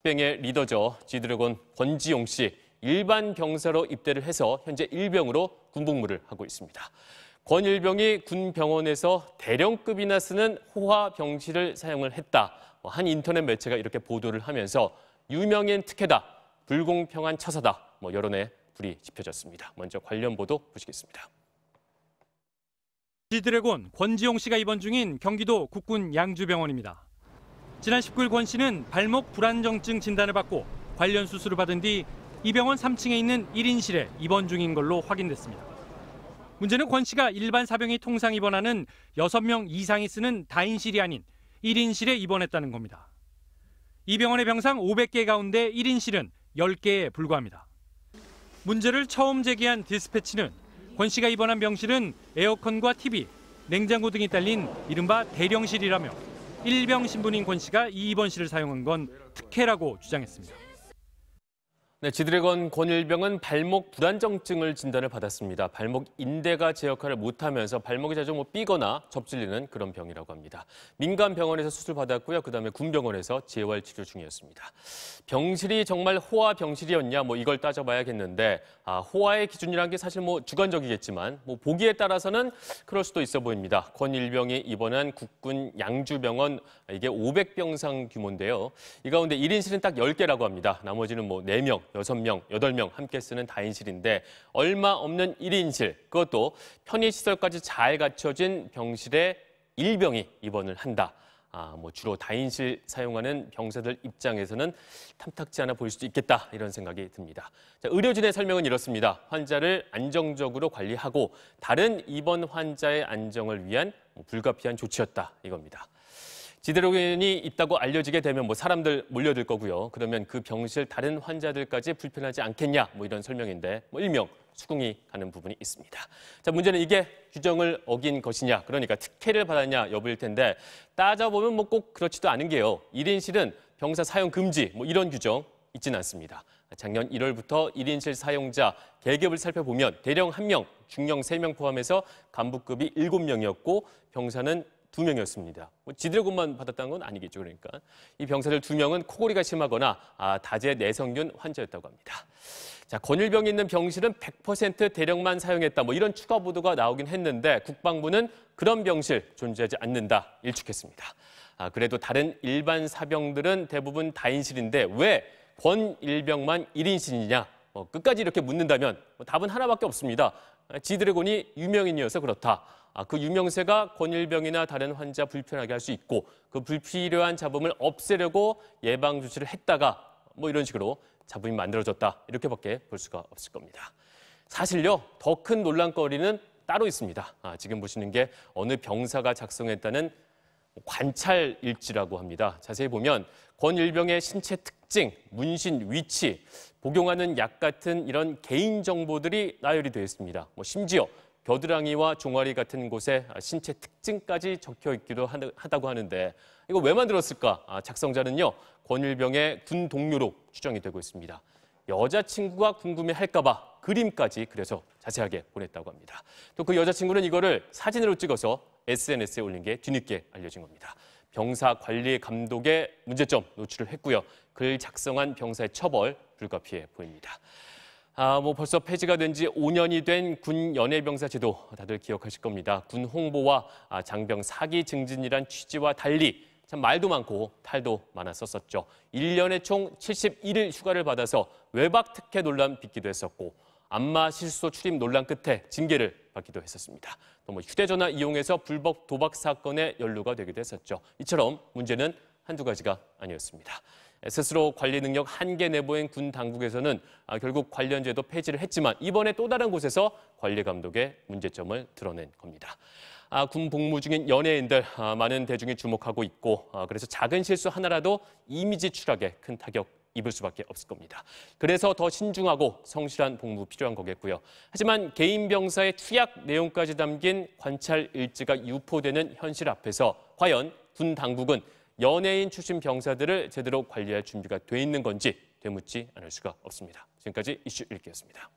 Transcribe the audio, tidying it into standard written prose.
빅뱅의 리더죠. G드래곤 권지용 씨 일반 병사로 입대를 해서 현재 일병으로 군복무를 하고 있습니다. 권 일병이 군 병원에서 대령급이나 쓰는 호화 병실을 사용을 했다. 한 인터넷 매체가 이렇게 보도를 하면서 유명인 특혜다, 불공평한 처사다, 여론에 불이 지펴졌습니다. 먼저 관련 보도 보시겠습니다. G드래곤 권지용 씨가 입원 중인 경기도 국군 양주병원입니다. 지난 19일 권 씨는 발목 불안정증 진단을 받고 관련 수술을 받은 뒤 이 병원 3층에 있는 1인실에 입원 중인 걸로 확인됐습니다. 문제는 권 씨가 일반 사병이 통상 입원하는 6명 이상이 쓰는 다인실이 아닌 1인실에 입원했다는 겁니다. 이 병원의 병상 500개 가운데 1인실은 10개에 불과합니다. 문제를 처음 제기한 디스패치는 권 씨가 입원한 병실은 에어컨과 TV, 냉장고 등이 딸린 이른바 대령실이라며 일병 신분인 권 씨가 이 입원실을 사용한 건 특혜라고 주장했습니다. 네, G드래곤 권 일병은 발목 불안정증을 진단을 받았습니다. 발목 인대가 제 역할을 못하면서 발목이 자주 삐거나 접질리는 그런 병이라고 합니다. 민간 병원에서 수술 받았고요. 그다음에 군병원에서 재활 치료 중이었습니다. 병실이 정말 호화 병실이었냐 이걸 따져봐야겠는데 호화의 기준이라는 게 사실 주관적이겠지만 보기에 따라서는 그럴 수도 있어 보입니다. 권 일병이 입원한 국군 양주병원 이게 500병상 규모인데요. 이 가운데 1인실은 딱 10개라고 합니다. 나머지는 4명, 6명, 8명 함께 쓰는 다인실인데 얼마 없는 1인실, 그것도 편의시설까지 잘 갖춰진 병실에 일병이 입원을 한다. 주로 다인실 사용하는 병사들 입장에서는 탐탁지 않아 보일 수도 있겠다 이런 생각이 듭니다. 자, 의료진의 설명은 이렇습니다. 환자를 안정적으로 관리하고 다른 입원 환자의 안정을 위한 불가피한 조치였다 이겁니다. G드래곤이 있다고 알려지게 되면 사람들 몰려들 거고요. 그러면 그 병실 다른 환자들까지 불편하지 않겠냐 이런 설명인데 일명 수긍이 가는 부분이 있습니다. 자, 문제는 이게 규정을 어긴 것이냐, 그러니까 특혜를 받았냐 여부일 텐데 따져보면 꼭 그렇지도 않은 게요. 1인실은 병사 사용 금지 이런 규정 있지는 않습니다. 작년 1월부터 1인실 사용자 계급을 살펴보면 대령 1명, 중령 3명 포함해서 간부급이 7명이었고 병사는 2명이었습니다. G드래곤만 받았다는 건 아니겠죠. 그러니까 이 병사들 2명은 코골이가 심하거나 다제 내성균 환자였다고 합니다. 자, 권 일병이 있는 병실은 100% 대령만 사용했다. 이런 추가 보도가 나오긴 했는데 국방부는 그런 병실 존재하지 않는다 일축했습니다. 그래도 다른 일반 사병들은 대부분 다인실인데 왜 권 일병만 1인실이냐? 끝까지 이렇게 묻는다면 답은 하나밖에 없습니다. G드래곤이 유명인이어서 그렇다. 그 유명세가 권 일병이나 다른 환자 불편하게 할 수 있고 그 불필요한 잡음을 없애려고 예방 조치를 했다가 이런 식으로 잡음이 만들어졌다. 이렇게밖에 볼 수가 없을 겁니다. 사실요, 더 큰 논란거리는 따로 있습니다. 지금 보시는 게 어느 병사가 작성했다는 관찰 일지라고 합니다. 자세히 보면 권 일병의 신체 특징, 문신, 위치, 복용하는 약 같은 이런 개인 정보들이 나열이 되어 있습니다. 심지어 겨드랑이와 종아리 같은 곳에 신체 특징까지 적혀 있기도 하다고 하는데 이거 왜 만들었을까? 작성자는요, 권 일병의 군 동료로 추정이 되고 있습니다. 여자친구가 궁금해할까 봐 그림까지 그려서 자세하게 보냈다고 합니다. 또 그 여자친구는 이거를 사진으로 찍어서 SNS에 올린 게 뒤늦게 알려진 겁니다. 병사 관리 감독의 문제점 노출을 했고요. 글 작성한 병사의 처벌 불가피해 보입니다. 벌써 폐지가 된 지 5년이 된 군 연예병사 제도 다들 기억하실 겁니다. 군 홍보와 장병 사기 증진이란 취지와 달리 참 말도 많고 탈도 많았었죠. 1년에 총 71일 휴가를 받아서 외박 특혜 논란 빚기도 했었고 안마 실소 출입 논란 끝에 징계를 받기도 했었습니다. 또 휴대전화 이용해서 불법 도박 사건에 연루가 되기도 했었죠. 이처럼 문제는 한두 가지가 아니었습니다. 스스로 관리 능력 한계 내보인 군 당국에서는 결국 관련 제도 폐지를 했지만 이번에 또 다른 곳에서 관리 감독의 문제점을 드러낸 겁니다. 군 복무 중인 연예인들 많은 대중이 주목하고 있고 그래서 작은 실수 하나라도 이미지 추락에 큰 타격 입을 수밖에 없을 겁니다. 그래서 더 신중하고 성실한 복무 필요한 거겠고요. 하지만 개인 병사의 투약 내용까지 담긴 관찰 일지가 유포되는 현실 앞에서 과연 군 당국은 연예인 출신 병사들을 제대로 관리할 준비가 돼 있는 건지 되묻지 않을 수가 없습니다. 지금까지 이슈 읽기였습니다.